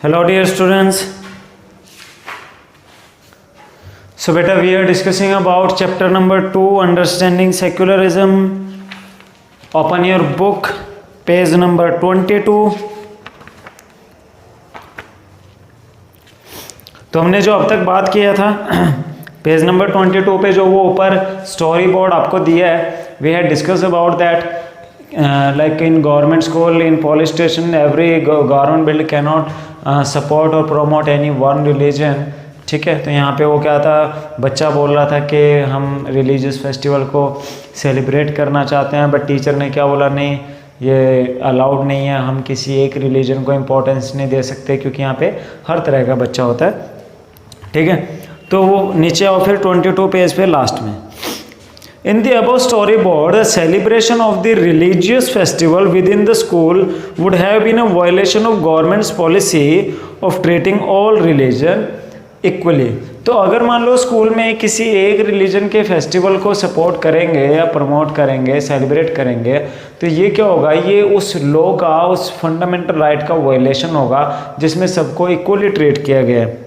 Hello dear students. So beta we are discussing about chapter number 2, understanding secularism. Open your book, page number 22. तो हमने जो अब तक बात किया था पेज नंबर 22 पे जो वो ऊपर स्टोरी बोर्ड आपको दिया है, we had discuss about that like in government school, in police station, every government building cannot support or promote any one religion. ठीक है, तो यहाँ पे वो क्या था, बच्चा बोल रहा था कि हम रिलीजियस फेस्टिवल को सेलिब्रेट करना चाहते हैं, बट टीचर ने क्या बोला, नहीं ये अलाउड नहीं है, हम किसी एक रिलीजन को इम्पोर्टेंस नहीं दे सकते क्योंकि यहाँ पे हर तरह का बच्चा होता है। ठीक है, तो वो नीचे आओ फिर 22 पेज पे लास्ट में, in the above storyboard, the celebration of the religious festival within the school would have been a violation of government's policy of treating all religion equally. तो अगर मान लो स्कूल में किसी एक रिलीजन के फेस्टिवल को सपोर्ट करेंगे या प्रमोट करेंगे, सेलिब्रेट करेंगे, तो ये क्या होगा, ये उस लॉ का, उस फंडामेंटल राइट का वायलेशन होगा जिसमें सबको इक्वली ट्रीट किया गया है।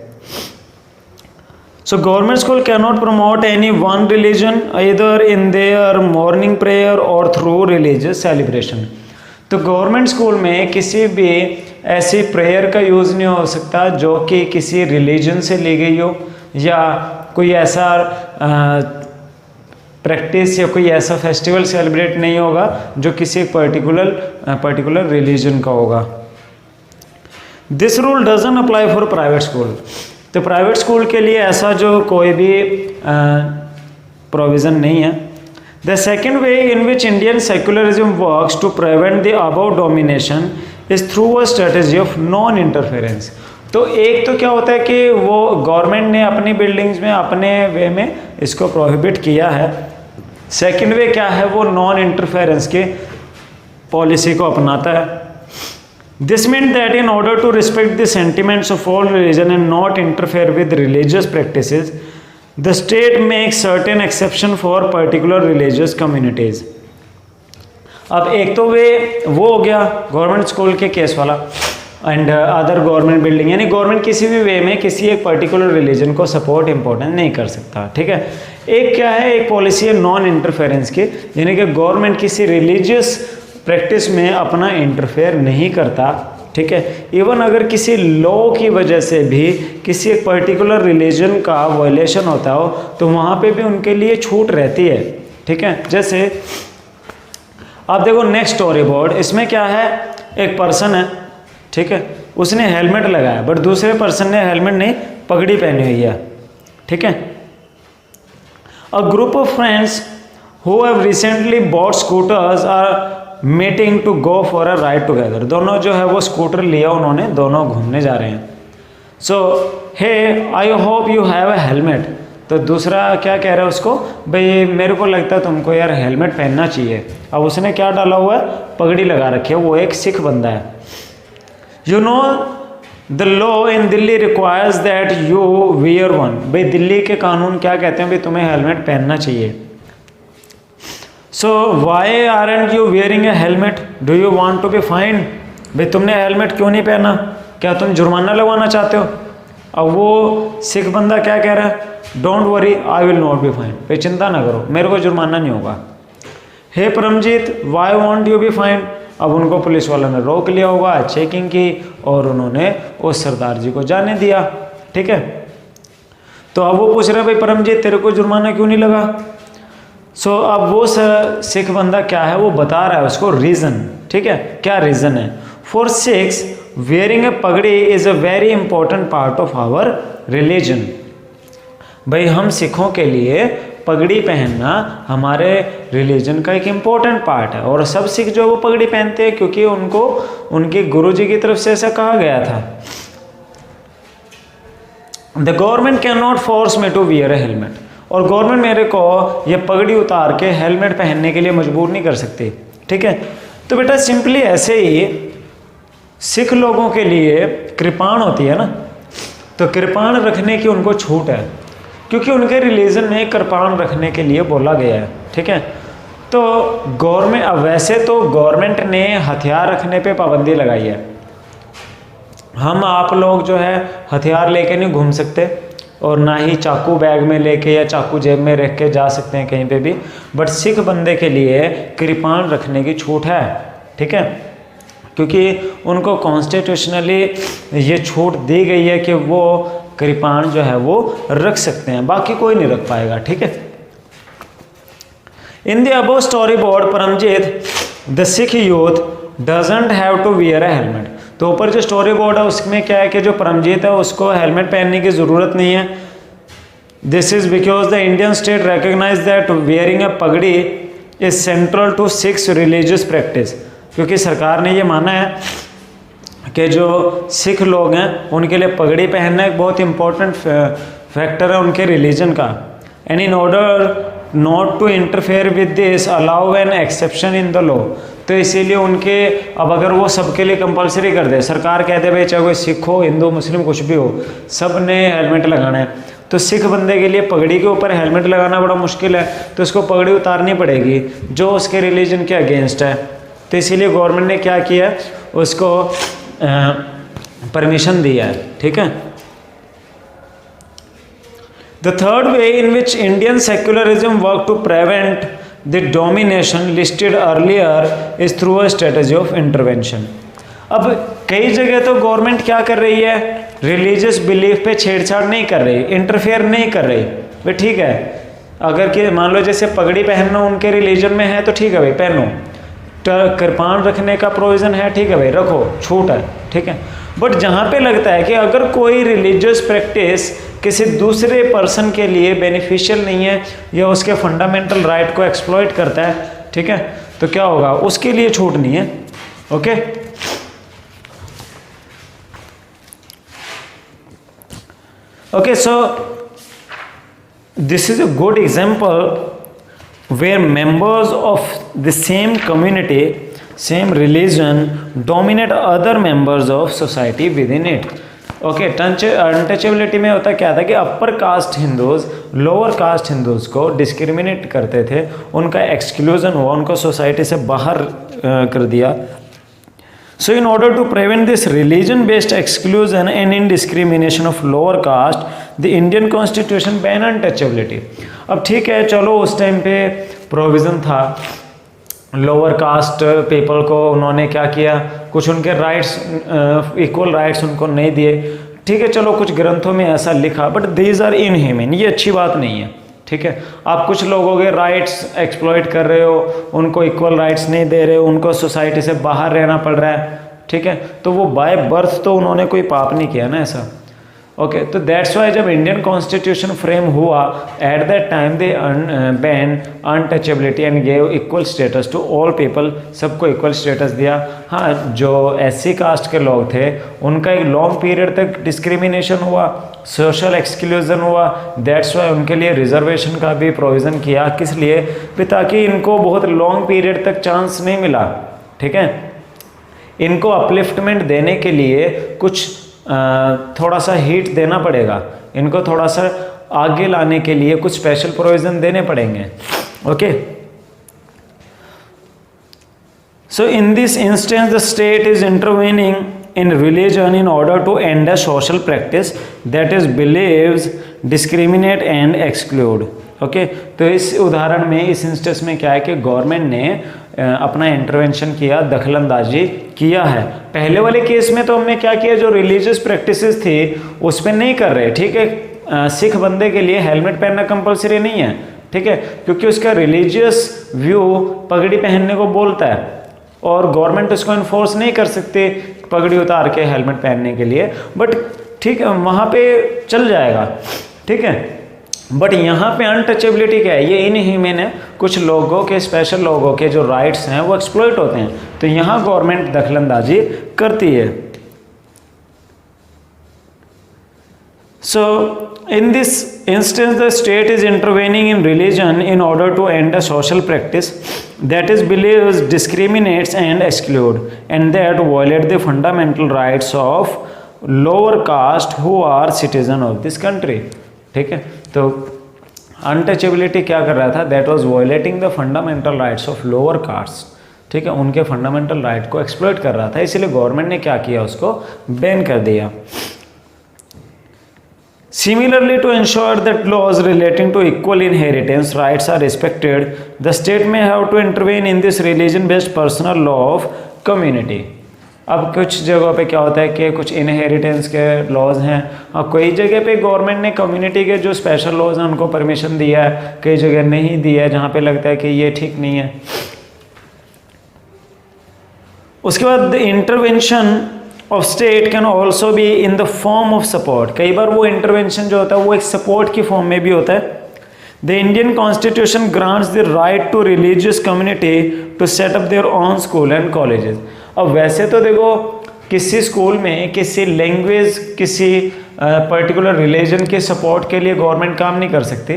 So government school cannot promote any one religion either in their morning prayer or through religious celebration. तो गवर्नमेंट स्कूल में किसी भी ऐसी प्रेयर का यूज़ नहीं हो सकता जो कि किसी रिलीजन से ली गई हो, या कोई ऐसा प्रैक्टिस या कोई ऐसा फेस्टिवल सेलिब्रेट नहीं होगा जो किसी पर्टिकुलर रिलीजन का होगा। This rule doesn't apply for private school. तो प्राइवेट स्कूल के लिए ऐसा जो कोई भी प्रोविज़न नहीं है। The second way in which Indian secularism works to prevent the above domination is through a strategy of non interference. तो एक तो क्या होता है कि वो गवर्नमेंट ने अपनी बिल्डिंग्स में अपने वे में इसको प्रोहिबिट किया है। सेकेंड वे क्या है, वो नॉन इंटरफेरेंस के पॉलिसी को अपनाता है। This meant that in order to respect the sentiments of all religion and not interfere with religious practices, the state makes certain exception for particular religious communities. अब एक तो वो हो गया गवर्नमेंट स्कूल के केस वाला, एंड अदर गवर्नमेंट बिल्डिंग, यानी government किसी भी वे में किसी एक पर्टिकुलर रिलीजन को सपोर्ट इम्पोर्टेंट नहीं कर सकता। ठीक है, एक क्या है, एक पॉलिसी है नॉन इंटरफेरेंस की, यानी कि गवर्नमेंट किसी रिलीजियस प्रैक्टिस में अपना इंटरफेयर नहीं करता। ठीक है, इवन अगर किसी लॉ की वजह से भी किसी एक पर्टिकुलर रिलीजन का वायलेशन होता हो तो वहाँ पे भी उनके लिए छूट रहती है। ठीक है, जैसे आप देखो नेक्स्ट स्टोरी बोर्ड, इसमें क्या है, एक पर्सन है, ठीक है, उसने हेलमेट लगाया बट दूसरे पर्सन ने हेलमेट नहीं, पगड़ी पहनी हुई है। ठीक है, a group of friends who have recently bought scooters are meeting to go for a ride together. दोनों जो है वो स्कूटर लिया उन्होंने, दोनों घूमने जा रहे हैं। So hey I hope you have a helmet. तो दूसरा क्या कह रहा है उसको, भाई मेरे को लगता है तुमको यार हेलमेट पहनना चाहिए। अब उसने क्या डाला हुआ है, पगड़ी लगा रखी है, वो एक सिख बंदा है। You know the law in Delhi requires that you wear one. भाई दिल्ली के कानून क्या कहते हैं, भाई तुम्हें हेलमेट पहनना चाहिए। So why aren't you wearing a helmet? Do you want to be fined? भाई तुमने हेलमेट क्यों नहीं पहना, क्या तुम जुर्माना लगवाना चाहते हो? अब वो सिख बंदा क्या कह रहा है, don't worry I will not be fine. भाई चिंता ना करो, मेरे को जुर्माना नहीं होगा। Hey Paramjeet why won't you be fine. अब उनको पुलिस वालों ने रोक लिया होगा, चेकिंग की और उन्होंने उस सरदार जी को जाने दिया। ठीक है, तो अब वो पूछ रहे भाई परमजीत तेरे को जुर्माना क्यों नहीं लगा। सो अब वो सिख बंदा क्या है, वो बता रहा है उसको रीज़न। ठीक है, क्या रीज़न है, for six wearing a pagri is a very important part of our religion. भाई हम सिखों के लिए पगड़ी पहनना हमारे रिलीजन का एक इम्पॉर्टेंट पार्ट है, और सब सिख जो वो पगड़ी पहनते हैं क्योंकि उनको उनके गुरुजी की तरफ से ऐसा कहा गया था। The government can not force me to wear a helmet. और गवर्नमेंट मेरे को ये पगड़ी उतार के हेलमेट पहनने के लिए मजबूर नहीं कर सकती। ठीक है, तो बेटा सिंपली ऐसे ही सिख लोगों के लिए कृपाण होती है ना, तो कृपाण रखने की उनको छूट है क्योंकि उनके रिलीजन में कृपाण रखने के लिए बोला गया है। ठीक है, तो वैसे तो गवर्नमेंट ने हथियार रखने पे पाबंदी लगाई है, हम आप लोग जो है हथियार लेके नहीं घूम सकते, और ना ही चाकू बैग में लेके या चाकू जेब में रख के जा सकते हैं कहीं पे भी, बट सिख बंदे के लिए कृपाण रखने की छूट है, ठीक है, क्योंकि उनको कॉन्स्टिट्यूशनली ये छूट दी गई है कि वो कृपाण जो है वो रख सकते हैं, बाकी कोई नहीं रख पाएगा, ठीक है। In the above story board Paramjeet the Sikh youth doesn't have to wear a helmet. तो ऊपर जो स्टोरी बोर्ड है उसमें क्या है कि जो परमजीत है उसको हेलमेट पहनने की ज़रूरत नहीं है। This is because the Indian state recognize that wearing a pagdi is central to Sikh religious practice, क्योंकि सरकार ने ये माना है कि जो सिख लोग हैं उनके लिए पगड़ी पहनना एक बहुत इंपॉर्टेंट फैक्टर है उनके रिलीजन का। And in order not to interfere with this allow an exception in the law. तो इसीलिए उनके, अब अगर वो सबके लिए कंपलसरी कर दे, सरकार कहते भाई चाहे कोई सिख हो, हिंदू, मुस्लिम, कुछ भी हो, सब ने हेलमेट लगाना है, तो सिख बंदे के लिए पगड़ी के ऊपर हेलमेट लगाना बड़ा मुश्किल है, तो उसको पगड़ी उतारनी पड़ेगी जो उसके रिलीजन के अगेंस्ट है। तो इसीलिए गवर्नमेंट ने क्या किया, उसको परमिशन दिया है, ठीक है। The third way in which Indian secularism worked to prevent the domination listed earlier is through a strategy of intervention. अब कई जगह तो गवर्नमेंट क्या कर रही है, रिलीजियस बिलीफ पे छेड़छाड़ नहीं कर रही, इंटरफेयर नहीं कर रही भाई, ठीक है। अगर कि मान लो जैसे पगड़ी पहनना उनके रिलीजन में है तो ठीक है भाई पहनो, कृपाण रखने का प्रोविज़न है, ठीक है भाई रखो, छूट है, ठीक है। बट जहाँ पे लगता है कि अगर कोई रिलीजियस प्रैक्टिस किसी दूसरे पर्सन के लिए बेनिफिशियल नहीं है या उसके फंडामेंटल राइट को एक्सप्लॉइट करता है, ठीक है, तो क्या होगा, उसके लिए छूट नहीं है, okay. Okay, so this is a good example where members of the same community, same religion dominate other members of society within it. Okay, untouchability में होता क्या था कि upper caste Hindus lower caste Hindus को discriminate करते थे, उनका exclusion हुआ, उनको सोसाइटी से बाहर कर दिया। So in order to prevent this religion based exclusion and indiscrimination of lower caste, the Indian constitution ban untouchability. अब ठीक है, चलो उस टाइम पे प्रोविज़न था, लोअर कास्ट पीपल को उन्होंने क्या किया, कुछ उनके राइट्स, इक्वल राइट्स उनको नहीं दिए, ठीक है, चलो कुछ ग्रंथों में ऐसा लिखा, बट दीज आर इनह्यूमन, ये अच्छी बात नहीं है, ठीक है। आप कुछ लोगों के राइट्स एक्सप्लॉइट कर रहे हो, उनको इक्वल राइट्स नहीं दे रहे हो, उनको सोसाइटी से बाहर रहना पड़ रहा है, ठीक है, तो वो बाय बर्थ तो उन्होंने कोई पाप नहीं किया ना ऐसा, ओके। तो दैट्स वाई जब इंडियन कॉन्स्टिट्यूशन फ्रेम हुआ, at that time they ban untouchability and gave equal status to all people, सबको इक्वल स्टेटस दिया। हाँ, जो एससी कास्ट के लोग थे उनका एक लॉन्ग पीरियड तक डिस्क्रिमिनेशन हुआ, सोशल एक्सक्लूजन हुआ, दैट्स वाई उनके लिए रिजर्वेशन का भी प्रोविज़न किया, किस लिए, ताकि इनको बहुत लॉन्ग पीरियड तक चांस नहीं मिला, ठीक है। इनको अपलिफ्टमेंट देने के लिए कुछ थोड़ा सा हीट देना पड़ेगा, इनको थोड़ा सा आगे लाने के लिए कुछ स्पेशल प्रोविज़न देने पड़ेंगे, okay. So in this instance the state is intervening in religion in order to end a social practice that is believes discriminate and exclude, okay. तो इस उदाहरण में, इस इंस्टेंस में क्या है कि गवर्नमेंट ने अपना इंटरवेंशन किया, दखलंदाजी किया है। पहले वाले केस में तो हमने क्या किया, जो रिलीजियस प्रैक्टिसेस थी उस पर नहीं कर रहे, ठीक है। सिख बंदे के लिए हेलमेट पहनना कंपलसरी नहीं है, ठीक है, क्योंकि उसका रिलीजियस व्यू पगड़ी पहनने को बोलता है और गवर्नमेंट उसको इन्फोर्स नहीं कर सकती पगड़ी उतार के हेलमेट पहनने के लिए, बट ठीक है वहाँ पे चल जाएगा, ठीक है। बट यहाँ पे अनटचेबिलिटी क्या है, ये इनह्यूमन है, कुछ लोगों के, स्पेशल लोगों के जो राइट्स हैं वो एक्सप्लॉइट होते हैं, तो यहाँ गवर्नमेंट दखलंदाजी करती है। So in this instance the state is intervening in religion in order to end a social practice that is believes discriminates and exclude and that violate the fundamental rights of lower caste who are citizen of this country, ठीक है। तो untouchability क्या कर रहा था, that was violating the fundamental rights of lower caste, ठीक है, उनके फंडामेंटल राइट को एक्सप्लॉइट कर रहा था, इसलिए गवर्नमेंट ने क्या किया, उसको बैन कर दिया। Similarly, to ensure that laws relating to equal inheritance rights are respected, the state may have to intervene in this religion-based personal law of community. अब कुछ जगहों पे क्या होता है कि कुछ इनहेरिटेंस के लॉज हैं और कई जगह पे गवर्नमेंट ने कम्युनिटी के जो स्पेशल लॉज हैं उनको परमिशन दिया है, कई जगह नहीं दिया है जहाँ पे लगता है कि ये ठीक नहीं है। उसके बाद intervention of state can also be in the form of support. कई बार वो इंटरवेंशन जो होता है वो एक सपोर्ट की फॉर्म में भी होता है। The Indian constitution grants the right to religious community to set up their own school and colleges. अब वैसे तो देखो किसी स्कूल में किसी लैंग्वेज किसी पर्टिकुलर रिलीजन के सपोर्ट के लिए गवर्नमेंट काम नहीं कर सकती,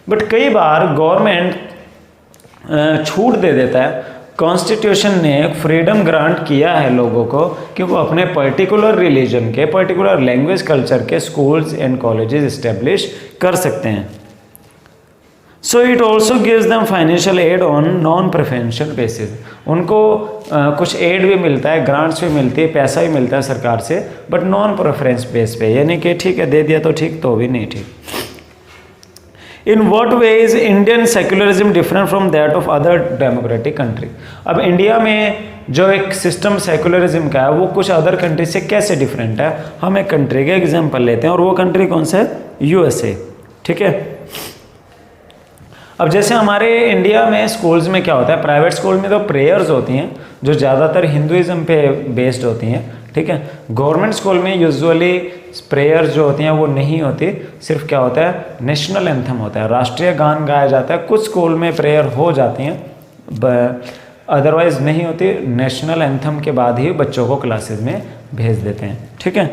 बट कई बार गवर्नमेंट छूट दे देता है। कॉन्स्टिट्यूशन ने फ्रीडम ग्रांट किया है लोगों को कि वो अपने पर्टिकुलर रिलीजन के पर्टिकुलर लैंग्वेज कल्चर के स्कूल्स एंड कॉलेजेस इस्टेब्लिश कर सकते हैं। So it also gives them financial aid on non preferential basis. उनको कुछ एड भी मिलता है, ग्रांट्स भी मिलती है, पैसा भी मिलता है सरकार से, बट नॉन प्रेफरेंस बेस पे, यानी कि ठीक है दे दिया तो ठीक, तो भी नहीं ठीक। In what way is Indian secularism different from that of other democratic country. अब इंडिया में जो एक सिस्टम सेक्युलरिज्म का है वो कुछ अदर कंट्री से कैसे डिफरेंट है, हम एक कंट्री का एग्जांपल लेते हैं और वो कंट्री कौन सा है, यूएसए। ठीक है, अब जैसे हमारे इंडिया में स्कूल्स में क्या होता है, प्राइवेट स्कूल में तो प्रेयर्स होती हैं जो ज़्यादातर हिंदुइज्म पे बेस्ड होती हैं। ठीक है, गवर्नमेंट स्कूल में यूजुअली प्रेयर्स जो होती हैं वो नहीं होती, सिर्फ क्या होता है नेशनल एंथम होता है, राष्ट्रीय गान गाया जाता है। कुछ स्कूल में प्रेयर हो जाती हैं, अदरवाइज नहीं होती। नेशनल एंथम के बाद ही बच्चों को क्लासेस में भेज देते हैं। ठीक है,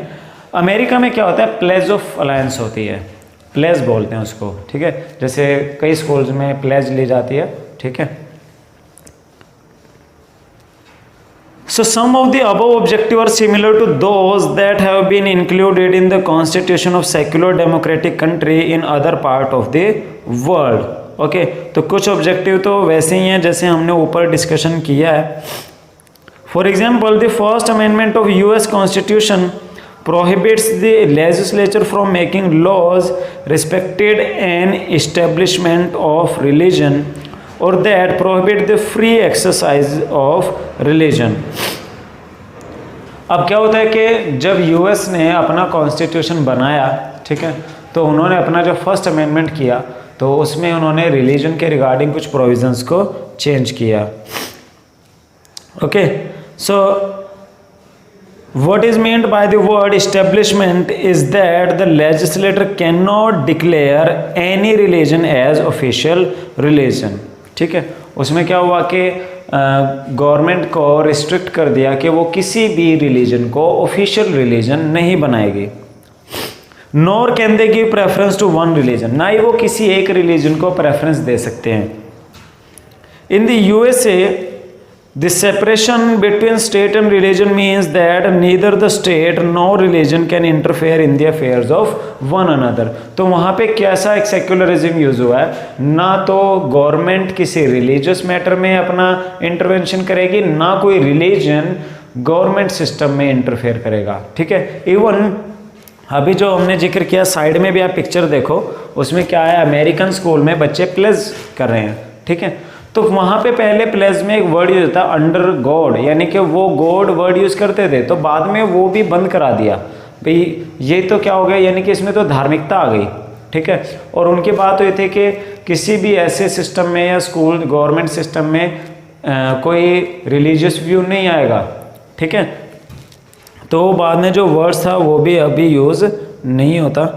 अमेरिका में क्या होता है, प्लेज ऑफ अलायंस होती है, प्लेज बोलते हैं उसको। ठीक है, जैसे कई स्कूल्स में प्लेज ली जाती है। ठीक है, so some of the above objectives are similar to those that have been included in the constitution of secular democratic country in other part of the world. Okay, तो कुछ ऑब्जेक्टिव तो वैसे ही हैं जैसे हमने ऊपर डिस्कशन किया है। For example, the first amendment of US constitution prohibits the legislature from making laws respected an establishment of religion or that prohibit the free exercise of religion. अब क्या होता है कि जब यूएस ने अपना कॉन्स्टिट्यूशन बनाया, ठीक है, तो उन्होंने अपना जो फर्स्ट अमेंडमेंट किया तो उसमें उन्होंने रिलीजन के रिगार्डिंग कुछ प्रोविजंस को चेंज किया। Okay, so what is meant by the word establishment is that the legislator cannot declare any religion as official religion. ठीक है, उसमें क्या हुआ कि गवर्नमेंट को रिस्ट्रिक्ट कर दिया कि वो किसी भी रिलीजन को ऑफिशियल रिलीजन नहीं बनाएगी। Nor can they give preference to one religion, ना ही वो किसी एक रिलीजन को प्रेफरेंस दे सकते हैं। In the USA the separation between state and religion means that neither the state nor religion can interfere in the affairs of one another. तो वहाँ पे कैसा एक सेक्युलरिज्म यूज हुआ है, ना तो गवर्नमेंट किसी रिलीजियस मैटर में अपना इंटरवेंशन करेगी, ना कोई रिलीजन गवर्नमेंट सिस्टम में इंटरफेयर करेगा। ठीक है, इवन अभी जो हमने जिक्र किया साइड में भी आप पिक्चर देखो, उसमें क्या है, अमेरिकन स्कूल में बच्चे प्लेज कर रहे हैं। ठीक है, तो वहाँ पे पहले प्लेज में एक वर्ड यूज होता है अंडर गॉड, यानी कि वो गॉड वर्ड यूज करते थे, तो बाद में वो भी बंद करा दिया। भाई ये तो क्या हो गया, यानी कि इसमें तो धार्मिकता आ गई। ठीक है, और उनकी बात हुई थी कि किसी भी ऐसे सिस्टम में या स्कूल गवर्नमेंट सिस्टम में कोई रिलीजियस व्यू नहीं आएगा। ठीक है, तो बाद में जो वर्ड्स था वो भी अभी यूज नहीं होता।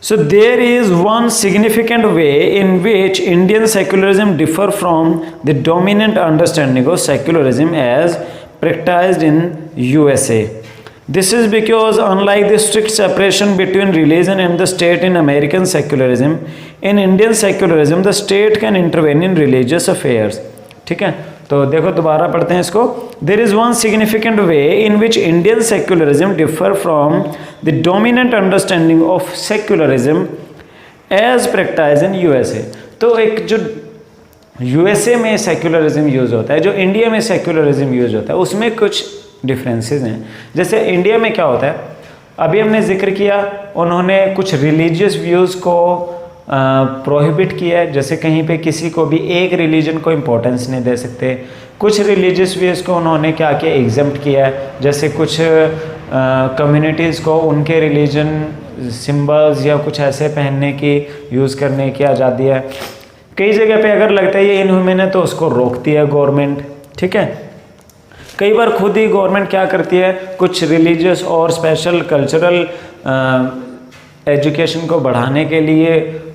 So there is one significant way in which Indian secularism differ from the dominant understanding of secularism as practiced in USA. This is because unlike the strict separation between religion and the state in American secularism, in Indian secularism the state can intervene in religious affairs. ठीक है, तो देखो दोबारा पढ़ते हैं इसको। There is one significant way in which Indian secularism differ from the dominant understanding of secularism as practiced in USA. तो एक जो यूएसए में सेक्युलरिज्म यूज़ होता है, जो इंडिया में सेक्युलरिज्म यूज़ होता है, उसमें कुछ डिफरेंसेस हैं। जैसे इंडिया में क्या होता है, अभी हमने जिक्र किया, उन्होंने कुछ रिलीजियस व्यूज़ को प्रोहिबिट किया है, जैसे कहीं पे किसी को भी एक रिलीजन को इम्पोर्टेंस नहीं दे सकते। कुछ रिलीजियस व्यूज़ को उन्होंने क्या किया, एग्जम्प्ट किया है, जैसे कुछ कम्युनिटीज़ को उनके रिलीजन सिंबल्स या कुछ ऐसे पहनने की, यूज़ करने की आज़ादी है। कई जगह पे अगर लगता है ये इनह्यूमन है तो उसको रोकती है गवर्नमेंट, ठीक है। कई बार खुद ही गवर्नमेंट क्या करती है, कुछ रिलीजियस और स्पेशल कल्चरल एजुकेशन को बढ़ाने के लिए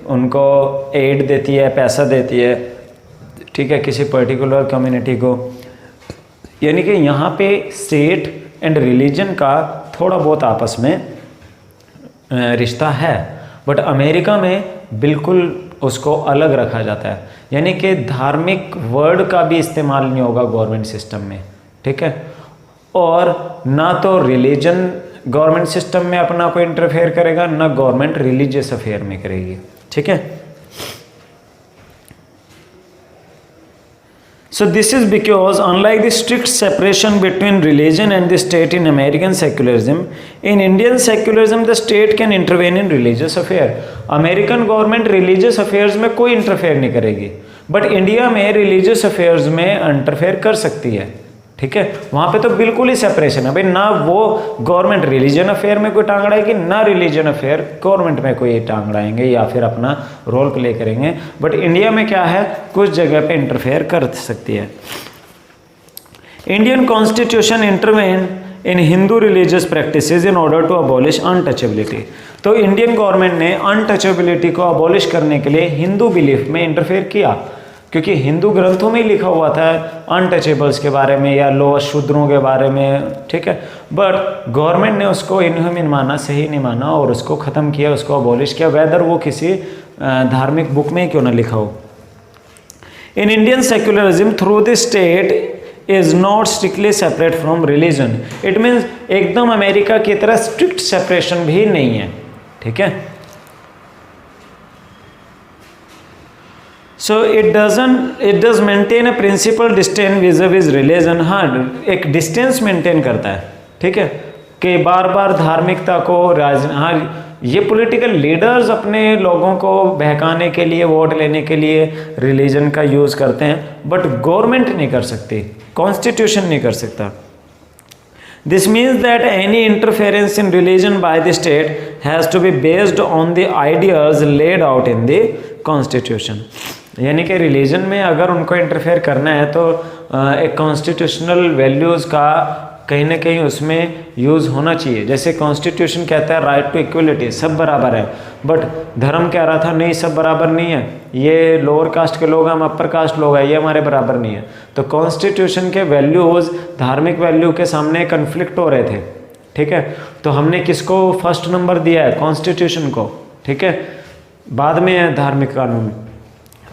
उनको एड देती है, पैसा देती है, ठीक है, किसी पर्टिकुलर कम्युनिटी को। यानी कि यहाँ पे स्टेट एंड रिलीजन का थोड़ा बहुत आपस में रिश्ता है, बट अमेरिका में बिल्कुल उसको अलग रखा जाता है। यानी कि धार्मिक वर्ड का भी इस्तेमाल नहीं होगा गवर्नमेंट सिस्टम में, ठीक है। और ना तो रिलीजन गवर्नमेंट सिस्टम में अपना कोई इंटरफेयर करेगा, ना गवर्नमेंट रिलीजियस अफेयर में करेगी, ठीक है। So this is because unlike the strict separation between religion and the state in American secularism, in Indian secularism the state can intervene in religious affair. American government religious affairs में कोई interfere नहीं करेगी, but India में religious affairs में interfere कर सकती है, ठीक है। वहाँ पे तो बिल्कुल ही सेपरेशन है भाई, ना वो गवर्नमेंट रिलीजन अफेयर में कोई टांग अड़ाएगी, ना रिलीजन अफेयर गवर्नमेंट में कोई टांग अड़ाएंगे या फिर अपना रोल प्ले करेंगे। बट इंडिया में क्या है, कुछ जगह पे इंटरफेयर कर सकती है। Indian constitution intervene in Hindu religious practices in order to abolish untouchability. तो इंडियन गवर्नमेंट ने अनटचेबिलिटी को अबॉलिश करने के लिए हिंदू बिलीफ में इंटरफेयर किया, क्योंकि हिंदू ग्रंथों में ही लिखा हुआ था अनटचेबल्स के बारे में या लोअर शूद्रों के बारे में, ठीक है। बट गवर्नमेंट ने उसको इनह्यूमन माना, सही नहीं माना और उसको ख़त्म किया, उसको अबॉलिश किया, वेदर वो किसी धार्मिक बुक में क्यों ना लिखा हो। In Indian secularism through the state is not strictly separate from religion. It means एकदम अमेरिका की तरह स्ट्रिक्ट सेपरेशन भी नहीं है, ठीक है। So it does maintain a principle distance with religion. हाँ, एक डिस्टेंस मेंटेन करता है, ठीक है, कि बार बार धार्मिकता को हाँ, ये पॉलिटिकल लीडर्स अपने लोगों को बहकाने के लिए, वोट लेने के लिए रिलीजन का यूज़ करते हैं, बट गवर्नमेंट नहीं कर सकती, कॉन्स्टिट्यूशन नहीं कर सकता। This means that any interference in religion by the state has to be based on the ideas laid out in the constitution. यानी कि रिलीजन में अगर उनको इंटरफेयर करना है तो एक कॉन्स्टिट्यूशनल वैल्यूज़ का कहीं ना कहीं उसमें यूज़ होना चाहिए। जैसे कॉन्स्टिट्यूशन कहता है राइट टू इक्वलिटी, सब बराबर है, बट धर्म कह रहा था नहीं सब बराबर नहीं है, ये लोअर कास्ट के लोग हैं, हम अपर कास्ट लोग हैं, ये हमारे बराबर नहीं है। तो कॉन्स्टिट्यूशन के वैल्यूज़ धार्मिक वैल्यू के सामने कन्फ्लिक्ट हो रहे थे, ठीक है। तो हमने किसको फर्स्ट नंबर दिया है, कॉन्स्टिट्यूशन को, ठीक है, बाद में है धार्मिक कानून।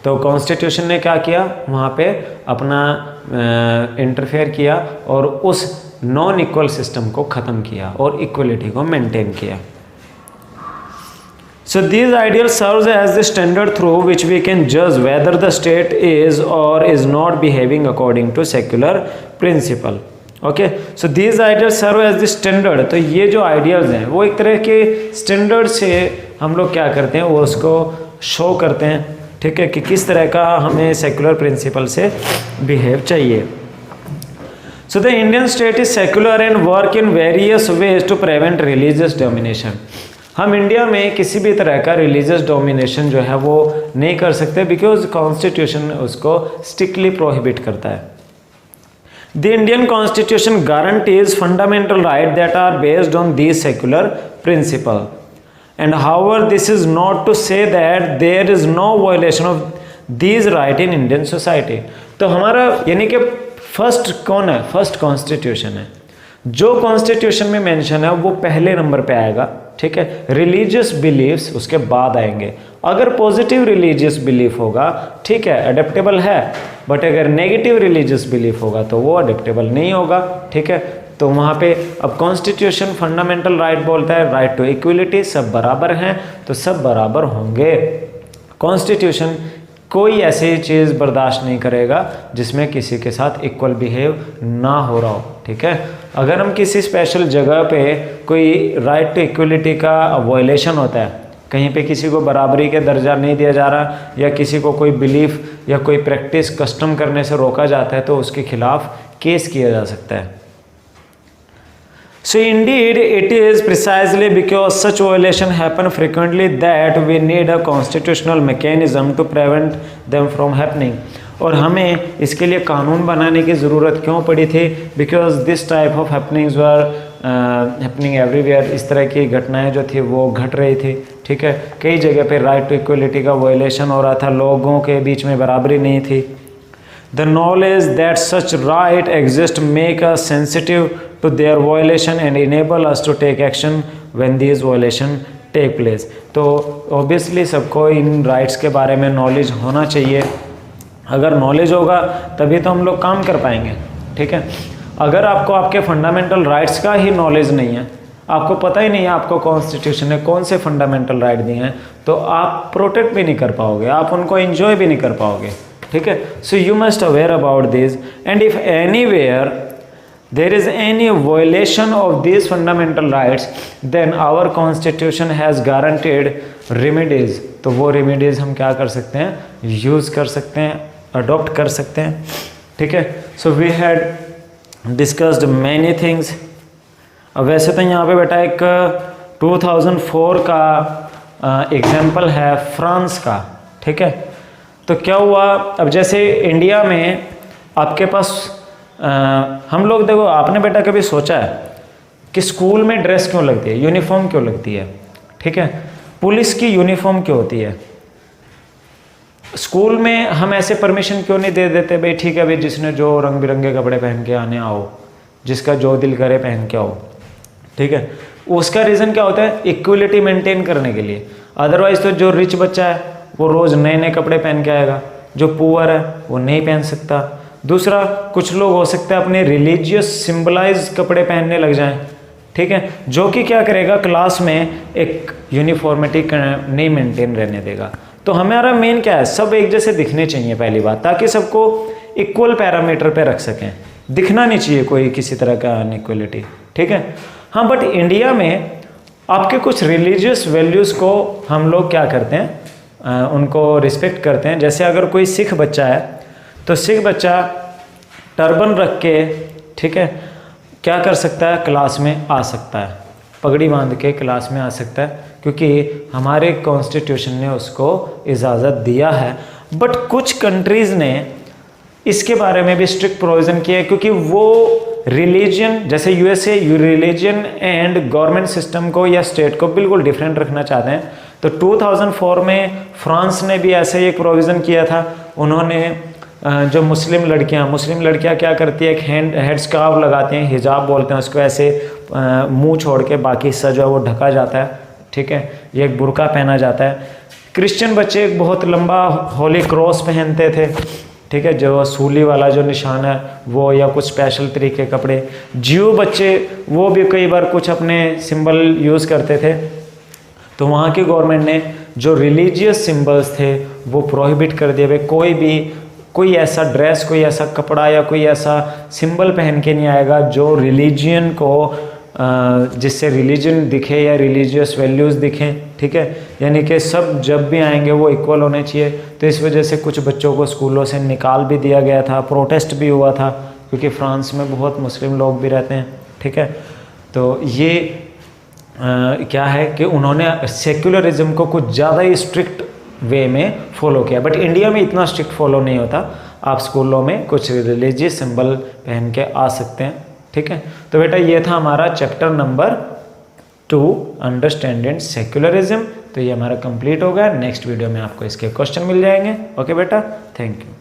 तो कॉन्स्टिट्यूशन ने क्या किया, वहाँ पे अपना इंटरफेयर किया और उस नॉन इक्वल सिस्टम को ख़त्म किया और इक्वलिटी को मेंटेन किया। So these ideal serves as the standard through which we can जज वेदर द स्टेट इज और is not behaving according to secular principle. Okay, so these ideal serve as the standard. तो ये जो ideals हैं वो एक तरह के स्टैंडर्ड से हम लोग क्या करते हैं, वो उसको शो करते हैं, ठीक है, कि किस तरह का हमें सेक्युलर प्रिंसिपल से बिहेव चाहिए। So the Indian state is secular and work in various ways to prevent religious domination. हम इंडिया में किसी भी तरह का रिलीजियस डोमिनेशन जो है वो नहीं कर सकते, बिकॉज कॉन्स्टिट्यूशन उसको स्ट्रिक्टली प्रोहिबिट करता है। The Indian constitution guarantees fundamental right that are based on these secular principle. And however, this is not to say that there is no violation of these right in Indian society. तो हमारा यानी कि first कौन है, first constitution है। जो constitution में mention है वो पहले नंबर पे आएगा, ठीक है। रिलीजियस बिलीफ्स उसके बाद आएंगे। अगर पॉजिटिव रिलीजियस बिलीफ होगा, ठीक है, अडेप्टेबल है, बट अगर नेगेटिव रिलीजियस बिलीफ होगा तो वो अडेप्टेबल नहीं होगा, ठीक है। तो वहाँ पे अब कॉन्स्टिट्यूशन फंडामेंटल राइट बोलता है राइट टू इक्वलिटी, सब बराबर हैं तो सब बराबर होंगे। कॉन्स्टिट्यूशन कोई ऐसी चीज़ बर्दाश्त नहीं करेगा जिसमें किसी के साथ इक्वल बिहेव ना हो रहा हो, ठीक है। अगर हम किसी स्पेशल जगह पे कोई राइट टू इक्वलिटी का वायलेशन होता है, कहीं पे किसी को बराबरी के दर्जा नहीं दिया जा रहा, या किसी को कोई बिलीफ या कोई प्रैक्टिस कस्टम करने से रोका जाता है, तो उसके खिलाफ केस किया जा सकता है। So indeed it is precisely because such violation happen frequently that we need a constitutional mechanism to prevent them from happening. और हमें इसके लिए कानून बनाने की ज़रूरत क्यों पड़ी थी? Because this type of happenings were happening everywhere. इस तरह की घटनाएं जो थी वो घट रही थी, ठीक है। कई जगह पे राइट टू इक्वलिटी का वायलेशन हो रहा था, लोगों के बीच में बराबरी नहीं थी। The knowledge that such right exist make us sensitive to their violation and enable us to take action when these violation take place. तो obviously सबको इन rights के बारे में knowledge होना चाहिए। अगर knowledge होगा तभी तो हम लोग काम कर पाएंगे, ठीक है। अगर आपको आपके फंडामेंटल राइट्स का ही नॉलेज नहीं है, आपको पता ही नहीं है आपको कॉन्स्टिट्यूशन ने कौन से फंडामेंटल राइट दिए हैं, तो आप प्रोटेक्ट भी नहीं कर पाओगे, आप उनको एंजॉय भी नहीं कर पाओगे, ठीक है। So you must aware about this, and if anywhere there is any violation of this fundamental rights then our constitution has guaranteed remedies. तो वो रेमेडीज हम क्या कर सकते हैं, यूज़ कर सकते हैं, अडॉप्ट कर सकते हैं, ठीक है। So we had discussed many things. अब वैसे तो यहाँ पे बेटा एक 2004 का एग्जाम्पल है फ्रांस का, ठीक है। तो क्या हुआ, अब जैसे इंडिया में आपके पास हम लोग देखो, आपने बेटा कभी सोचा है कि स्कूल में ड्रेस क्यों लगती है, यूनिफॉर्म क्यों लगती है, ठीक है। पुलिस की यूनिफॉर्म क्यों होती है, स्कूल में हम ऐसे परमिशन क्यों नहीं दे देते, भाई ठीक है भाई जिसने जो रंग बिरंगे कपड़े पहन के आने आओ, जिसका जो दिल करे पहन के आओ, ठीक है। उसका रीज़न क्या होता है, इक्वलिटी मेंटेन करने के लिए। अदरवाइज तो जो रिच बच्चा है वो रोज़ नए नए कपड़े पहन के आएगा, जो पुअर है वो नहीं पहन सकता। दूसरा, कुछ लोग हो सकता है अपने रिलीजियस सिंबलाइज कपड़े पहनने लग जाएं, ठीक है, जो कि क्या करेगा, क्लास में एक यूनिफॉर्मिटी नहीं मेंटेन रहने देगा। तो हमारा मेन क्या है, सब एक जैसे दिखने चाहिए पहली बात, ताकि सबको इक्वल पैरामीटर पे रख सकें, दिखना नहीं चाहिए कोई किसी तरह का अनइक्वलिटी, ठीक है। हाँ, बट इंडिया में आपके कुछ रिलीजियस वैल्यूज़ को हम लोग क्या करते हैं, उनको रिस्पेक्ट करते हैं। जैसे अगर कोई सिख बच्चा है तो सिख बच्चा टर्बन रख के, ठीक है, क्या कर सकता है, क्लास में आ सकता है, पगड़ी बांध के क्लास में आ सकता है, क्योंकि हमारे कॉन्स्टिट्यूशन ने उसको इजाज़त दिया है। बट कुछ कंट्रीज़ ने इसके बारे में भी स्ट्रिक्ट प्रोविज़न किया है, क्योंकि वो रिलीजन, जैसे USA religion and government system को या स्टेट को बिल्कुल डिफरेंट रखना चाहते हैं। तो 2004 में फ्रांस ने भी ऐसे ही एक प्रोविज़न किया था। उन्होंने जो मुस्लिम लड़कियां क्या करती है, एक हेड स्कार्फ लगाती हैं, हिजाब बोलते हैं उसको, ऐसे मुंह छोड़ के बाकी हिस्सा जो है वो ढका जाता है, ठीक है, ये एक बुर्का पहना जाता है। क्रिश्चियन बच्चे एक बहुत लंबा होली क्रॉस पहनते थे, ठीक है, जो सूली वाला जो निशान है वो, या कुछ स्पेशल तरीके कपड़े। ज्यू बच्चे वो भी कई बार कुछ अपने सिंबल यूज़ करते थे। तो वहाँ की गवर्नमेंट ने जो रिलीजियस सिंबल्स थे वो प्रोहिबिट कर दिए। भाई कोई ऐसा ड्रेस, कोई ऐसा कपड़ा या कोई ऐसा सिंबल पहन के नहीं आएगा जो रिलीजियन को, जिससे रिलीजन दिखे या रिलीजियस वैल्यूज़ दिखें, ठीक है। यानी कि सब जब भी आएंगे वो इक्वल होने चाहिए। तो इस वजह से कुछ बच्चों को स्कूलों से निकाल भी दिया गया था, प्रोटेस्ट भी हुआ था, क्योंकि फ्रांस में बहुत मुस्लिम लोग भी रहते हैं, ठीक है। तो ये क्या है कि उन्होंने सेक्युलरिज्म को कुछ ज़्यादा ही स्ट्रिक्ट वे में फॉलो किया। बट इंडिया में इतना स्ट्रिक्ट फॉलो नहीं होता, आप स्कूलों में कुछ रिलीजियस सिंबल पहन के आ सकते हैं, ठीक है। तो बेटा ये था हमारा चैप्टर नंबर 2, अंडरस्टैंडिंग सेक्युलरिज्म। तो ये हमारा कंप्लीट होगा। नेक्स्ट वीडियो में आपको इसके क्वेश्चन मिल जाएंगे। ओके बेटा, थैंक यू।